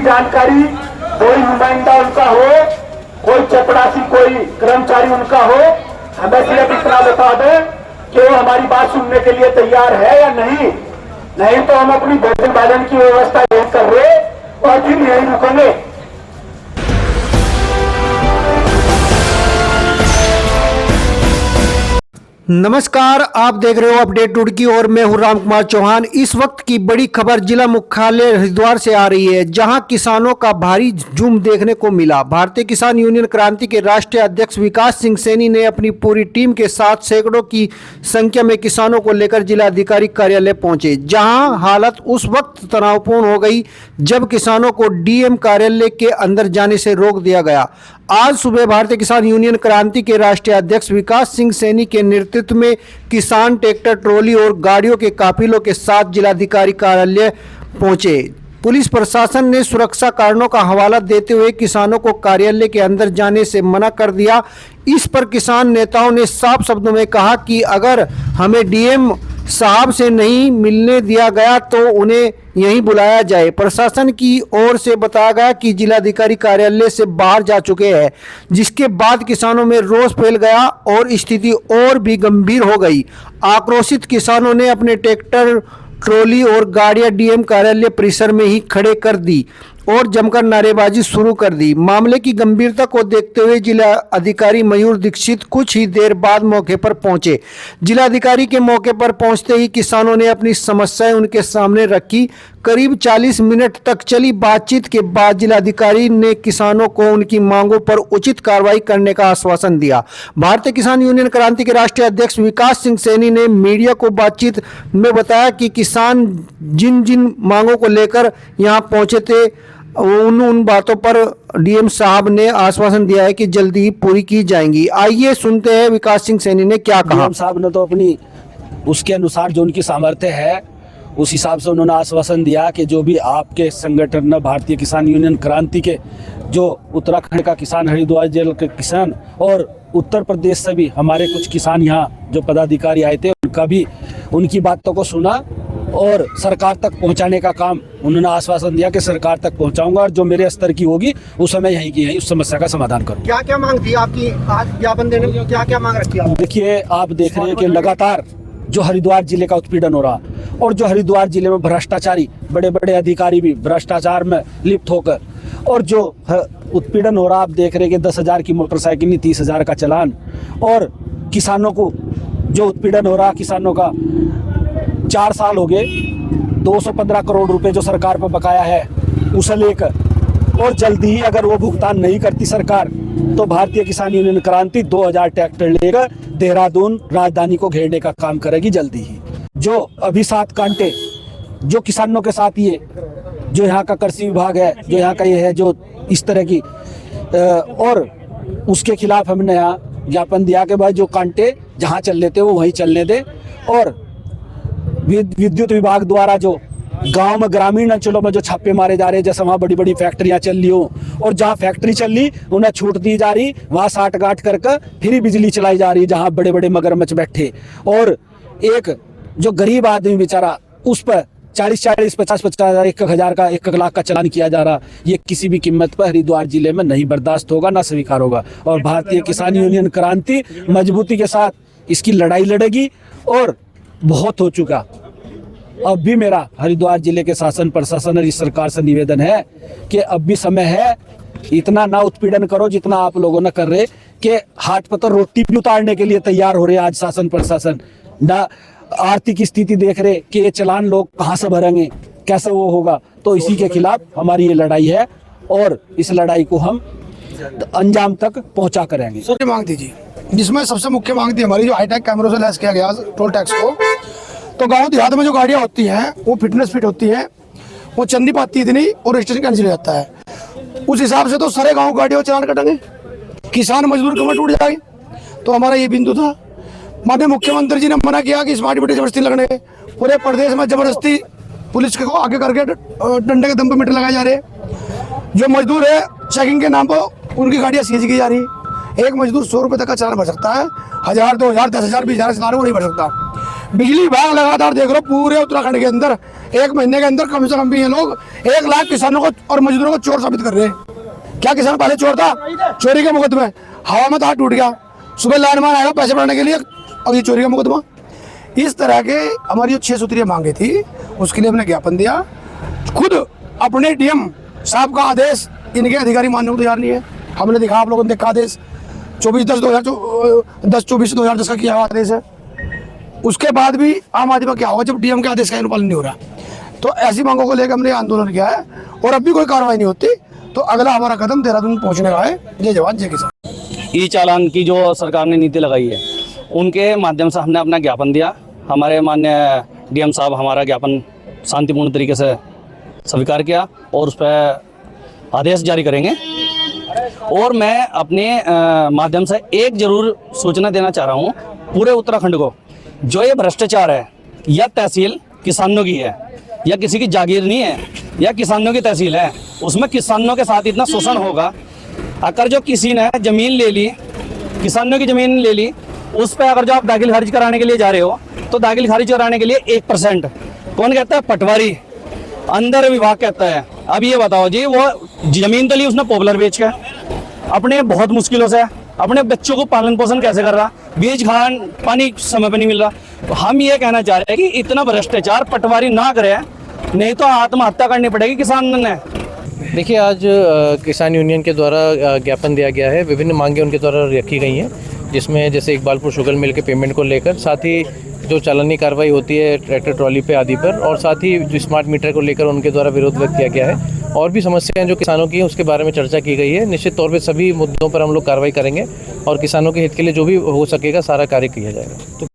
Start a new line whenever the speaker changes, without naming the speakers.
जानकारी कोई नुमाइंदा उनका हो, कोई चपरासी, कोई कर्मचारी उनका हो, हमें सिर्फ इतना बता दें कि वो हमारी बात सुनने के लिए तैयार है या नहीं। नहीं तो हम अपनी भोजन की व्यवस्था यही कर रहे और फिर यही रुकेंगे।
नमस्कार, आप देख रहे हो अपडेट रुड़की और मैं हूं राम कुमार चौहान। इस वक्त की बड़ी खबर जिला मुख्यालय हरिद्वार से आ रही है, जहां किसानों का भारी झुंड देखने को मिला। भारतीय किसान यूनियन क्रांति के राष्ट्रीय अध्यक्ष विकास सिंह सैनी ने अपनी पूरी टीम के साथ सैकड़ों की संख्या में किसानों को लेकर जिलाधिकारी कार्यालय पहुंचे, जहां हालत उस वक्त तनावपूर्ण हो गई जब किसानों को डीएम कार्यालय के अंदर जाने से रोक दिया गया। आज सुबह भारतीय किसान यूनियन क्रांति के राष्ट्रीय अध्यक्ष विकास सिंह सैनी के नेतृत्व में किसान ट्रैक्टर, ट्रॉली और गाड़ियों के काफिलों के साथ जिलाधिकारी कार्यालय पहुंचे। पुलिस प्रशासन ने सुरक्षा कारणों का हवाला देते हुए किसानों को कार्यालय के अंदर जाने से मना कर दिया। इस पर किसान नेताओं ने साफ शब्दों में कहा कि अगर हमें डीएम साहब से नहीं मिलने दिया गया तो उन्हें यहीं बुलाया जाए। प्रशासन की ओर से बताया गया कि जिलाधिकारी कार्यालय से बाहर जा चुके हैं, जिसके बाद किसानों में रोष फैल गया और स्थिति और भी गंभीर हो गई। आक्रोशित किसानों ने अपने ट्रैक्टर, ट्रॉली और गाड़ियां डीएम कार्यालय परिसर में ही खड़े कर दी और जमकर नारेबाजी शुरू कर दी। मामले की गंभीरता को देखते हुए जिला अधिकारी मयूर दीक्षित कुछ ही देर बाद मौके पर पहुंचे। जिलाधिकारी के मौके पर पहुंचते ही किसानों ने अपनी समस्याएं उनके सामने रखी। करीब 40 मिनट तक चली बातचीत के बाद जिलाधिकारी ने किसानों को उनकी मांगों पर उचित कार्रवाई करने का आश्वासन दिया। भारतीय किसान यूनियन क्रांति के राष्ट्रीय अध्यक्ष विकास सिंह सैनी ने मीडिया को बातचीत में बताया कि किसान जिन जिन मांगों को लेकर यहां पहुंचे थे उन बातों पर डीएम साहब ने आश्वासन दिया है कि जल्दी ही पूरी की जाएंगी। आइए सुनते हैं विकास सिंह सैनी ने क्या कहा।
डीएम साहब ने तो अपनी उसके अनुसार जो उनकी सामर्थ्य है उस हिसाब से उन्होंने आश्वासन दिया कि जो भी आपके संगठन भारतीय किसान यूनियन क्रांति के जो उत्तराखंड का किसान, हरिद्वार जिले के किसान और उत्तर प्रदेश से भी हमारे कुछ किसान यहाँ जो पदाधिकारी आए थे उनका भी उनकी बातों को सुना और सरकार तक पहुंचाने का काम उन्होंने आश्वासन दिया कि सरकार तक पहुंचाऊंगा और जो मेरे स्तर की होगी उस समय यहीं की यहीं उस समस्या का समाधान करूंगा।
क्या क्या मांग थी आपकी आज ज्ञापन देने में, क्या क्या मांग रखी है?
देखिए, आप देख रहे हैं कि लगातार जो हरिद्वार जिले का उत्पीड़न हो रहा और जो हरिद्वार जिले में भ्रष्टाचारी बड़े बड़े अधिकारी भी भ्रष्टाचार में लिप्त होकर और जो उत्पीड़न हो रहा, आप देख रहे हैं कि 10,000 की मोटरसाइकिल नहीं 30,000 का चालान और किसानों को जो उत्पीड़न हो रहा किसानों का 4 साल हो गए 215 करोड़ रुपए जो सरकार पर बकाया है उसे लेकर और जल्दी ही अगर वो भुगतान नहीं करती सरकार तो भारतीय किसान यूनियन क्रांति 2000 ट्रैक्टर लेकर देहरादून राजधानी को घेरने का काम करेगी जल्दी ही। जो अभी 7 कांटे जो किसानों के साथ ये जो यहाँ का कृषि विभाग है, जो यहाँ का ये है, जो इस तरह की और उसके खिलाफ हमने यहाँ ज्ञापन दिया कि भाई जो कांटे जहाँ चल लेते वो वहीं चलने दे और विद्युत विभाग द्वारा जो गांव में ग्रामीण अंचलों में जो छापे मारे जा रहे हैं, जैसे वहाँ बड़ी बड़ी फैक्ट्रियां चल रही हो और जहाँ फैक्ट्री चल रही उन्हें छूट दी जा रही, वहाँ साठ गांठ करके फिर बिजली चलाई जा रही जहाँ बड़े बड़े मगरमच्छ बैठे और एक जो गरीब आदमी बेचारा उस पर 40-40, 50-50 हज़ार, 1,000 का 1 लाख का चालान किया जा रहा। ये किसी भी कीमत पर हरिद्वार जिले में नहीं बर्दाश्त होगा, ना स्वीकार होगा और भारतीय किसान यूनियन क्रांति मजबूती के साथ इसकी लड़ाई लड़ेगी और बहुत हो चुका। अब भी मेरा हरिद्वार जिले के शासन प्रशासन और इस सरकार से निवेदन है कि अब भी समय है, इतना ना उत्पीड़न करो जितना आप लोगों ने कर रहे कि हाथ पर तो रोटी भी उतारने के लिए तैयार हो रहे आज शासन प्रशासन। ना आर्थिक स्थिति देख रहे कि ये चालान लोग कहाँ से भरेंगे, कैसे वो होगा। तो इसी के खिलाफ हमारी ये लड़ाई है और इस लड़ाई को हम अंजाम तक पहुँचा करेंगे।
सबसे मांग थी जी, जिसमें सबसे मुख्य मांग थी हमारी जो हाईटेक कैमरों से लैस किया गया टोल टैक्स को। तो गांव देहात में जो गाड़ियां होती हैं वो फिट होती हैं, वो चंदी पाती इतनी और रजिस्ट्रेशन कैंसिल हो जाता है। उस हिसाब से तो सारे गांव गाड़ियों चालान कटेंगे, किसान मजदूर कमर टूट जाएगी। तो हमारा ये बिंदु था। माननीय मुख्यमंत्री जी ने मना किया कि स्मार्ट मीटर जबरदस्ती लगने, पूरे प्रदेश में जबरदस्ती पुलिस को आगे करके डंडे के दम पे मीटर लगाए जा रहे। जो मजदूर है चेकिंग के नाम पर उनकी गाड़ियाँ सीज की जा रही। एक मजदूर 100 रुपये तक का चालान भर सकता है, 1000, 2000, 10,000, 20,000 चालान वो नहीं भर सकता। बिजली विभाग लगातार देख रहे हो पूरे उत्तराखंड के अंदर 1 महीने के अंदर कम से कम भी ये लोग 1 लाख किसानों को और मजदूरों को चोर साबित कर रहे हैं। क्या किसान पहले चोर था? चोरी के मुकदमे, हवा में हाथ टूट गया, सुबह लाइनमैन आएगा पैसे बढ़ाने के लिए, अब ये चोरी का मुकदमा। इस तरह के हमारी जो 6 सूत्रीय मांगे थी उसके लिए हमने ज्ञापन दिया। खुद अपने डीएम साहब का आदेश इनके अधिकारी मानने को तैयार नहीं है। हमने देखा, आप लोगों ने देखा आदेश 10/24/2010 का किया हुआ आदेश है। उसके बाद भी आम आदमी का क्या होगा जब डीएम के आदेश का अनुपालन नहीं हो रहा? तो ऐसी मांगों को लेकर हमने आंदोलन किया है और अब भी कोई कार्रवाई नहीं होती तो अगला हमारा कदम देहरादून पहुंचने का है। जय जवान जय किसान।
ई चालान की जो सरकार ने नीति लगाई है उनके माध्यम से हमने अपना ज्ञापन दिया। हमारे माननीय डीएम साहब हमारा ज्ञापन शांतिपूर्ण तरीके से स्वीकार किया और उस पर आदेश जारी करेंगे। और मैं अपने माध्यम से एक जरूर सूचना देना चाह रहा हूँ पूरे उत्तराखंड को, जो ये भ्रष्टाचार है, यह तहसील किसानों की है, या किसी की जागीर नहीं है, या किसानों की तहसील है। उसमें किसानों के साथ इतना शोषण होगा। अगर जो किसी ने ज़मीन ले ली, किसानों की ज़मीन ले ली, उस पर अगर जो आप दाखिल खारिज कराने के लिए जा रहे हो तो दाखिल खारिज कराने के लिए 1% कौन कहता है? पटवारी, अंदर विभाग कहता है। अब ये बताओ जी, वो ज़मीन तो ली उसने पॉपुलर बेच के, अपने बहुत मुश्किलों से अपने बच्चों को पालन पोषण कैसे कर रहा, बीज खान पानी समय पर नहीं मिल रहा। तो हम ये कहना चाह रहे हैं कि इतना भ्रष्टाचार पटवारी ना करे, नहीं तो आत्महत्या करनी पड़ेगी किसान ने।
देखिए, आज किसान यूनियन के द्वारा ज्ञापन दिया गया है। विभिन्न मांगें उनके द्वारा रखी गई हैं, जिसमें जैसे इकबालपुर शुगर मिल के पेमेंट को लेकर, साथ ही जो चालानी कार्रवाई होती है ट्रैक्टर ट्रॉली पे आदि पर, और साथ ही जो स्मार्ट मीटर को लेकर उनके द्वारा विरोध व्यक्त किया गया है। और भी समस्याएं जो किसानों की हैं उसके बारे में चर्चा की गई है। निश्चित तौर पे सभी मुद्दों पर हम लोग कार्रवाई करेंगे और किसानों के हित के लिए जो भी हो सकेगा सारा कार्य किया जाएगा।